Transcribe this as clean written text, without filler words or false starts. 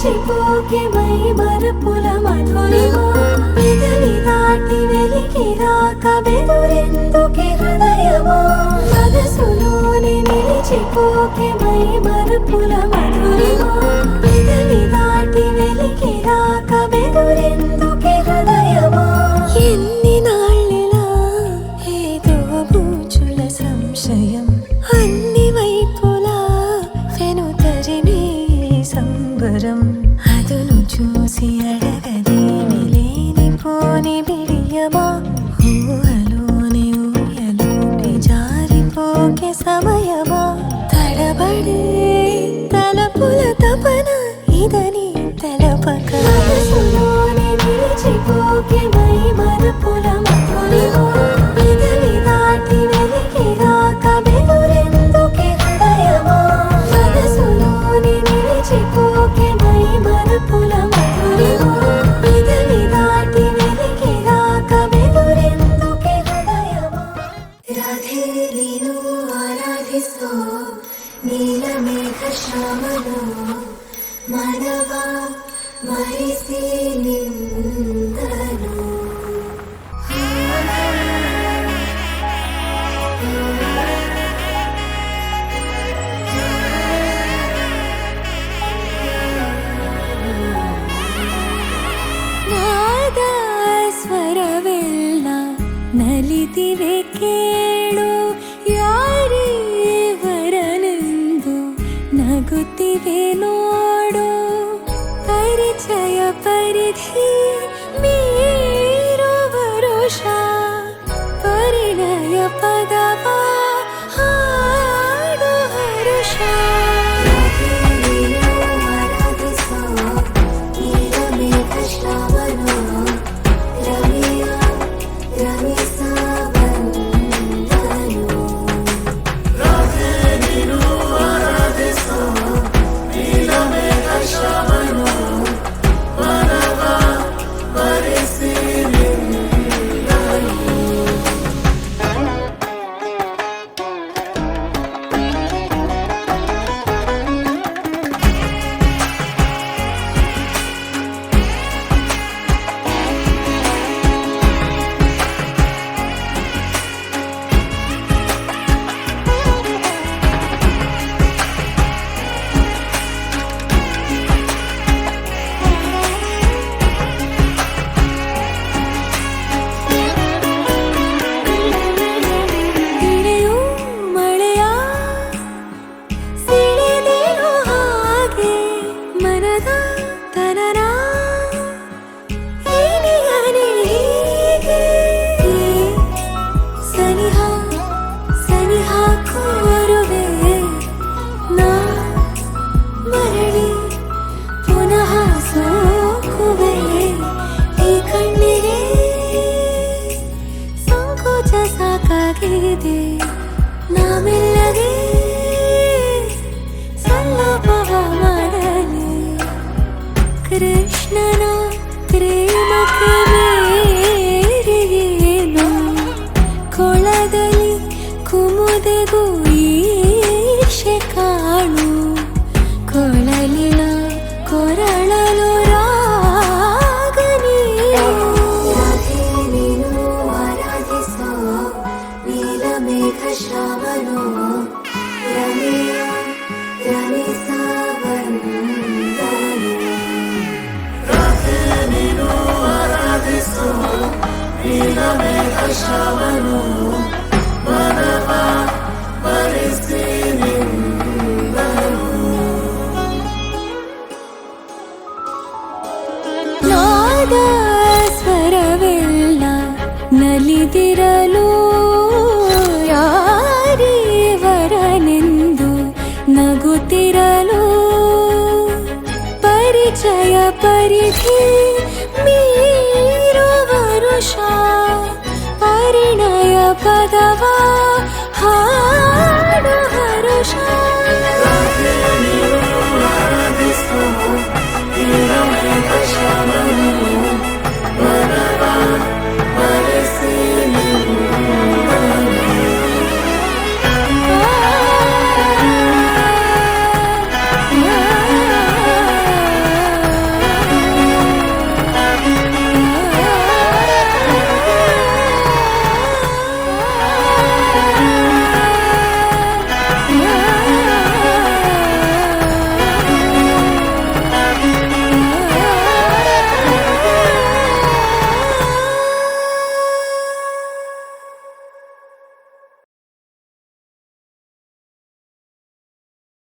చిపోకే my మరపుల Madhurima పెదవి దాటి వెలికి రాక బెదురెందుకే హృదయమా మనసులోనే నిలిచిపోకే మై మరపుల మధురిమా పెదవి దాటి వెలికి రాక బెదురెందుకే హృదయమా ఎన్ని నాళ్ళిలా ఏదో బూచుల సంశయం అన్ని వైపులా వెనుతరినే సంబరం అదును చూసి అడగదేమి లేనిపోని బిడియమా ఊహలోని ఊయలోకి జారిపోకే సమయమా తడబడే తలపుల తపన ఇదని తెలపక మనసులోనే నిలిచిపోకే మై మరపుల మధురిమా పెదవి దాటి వెలికి రాక బెదురెందుకే హృదయమా మనసులోనే నిలిచిపోకే మై మరపుల మధురిమా పెదవి దాటి వెలికి రాక బెదురెందుకే హృదయమా రాధే నీను ఆరాధిస్తూ నీలమేఘ శ్యామలో మనవా మరిసి నిందను ಸ್ವರವೆಲ್ಲ ನಲಿದಿವೆ ಕೇಳು ಯಾರೇ ವರನೆಂದು ನಗುತ್ತಿವೆ ನೋಡು ಪರಿಚಯ ಪರಿಧಿ ಮೀರೋ ವರುಷ ಪರಿಣಯ ಪದವ ಹಾಡು ಹರುಷ ನಾಮೆಲ್ಲಗೆ ಸಲ್ಲಭವ ಮಾಡಲಿ ಕೃಷ್ಣನ ಪ್ರೇಮಕ್ಕೆ ಮೇರೆಯೇನು ಕೊಳದಲ್ಲಿ ಕುಮುದೆಗೂ ಈರ್ಷೆ ಕಾಣು ಕೊಳಲಿನ ಕೊರಳಲು ಶ್ರಾವಣೋ ರಮಿಯ ರಮಿಸಾವಂದನು ರಾಧೆ ನೀನು ಆರಾಧಿಸೋ ನೀಲಮೇಘ ಶ್ರಾವಣೋ ಮನವ ಮರಿಸಿ ನಿಂದನು ನಾದ ಸ್ವರವೆಲ್ಲ ನಲಿದಿರಲು ಯಾರೀವರನೆಂದು ನಗುತ್ತಿರಲು ಪರಿಚಯ ಪರಿಧಿ ಮೀರುವ ವರುಷ ಪರಿಣಯ ಪದವ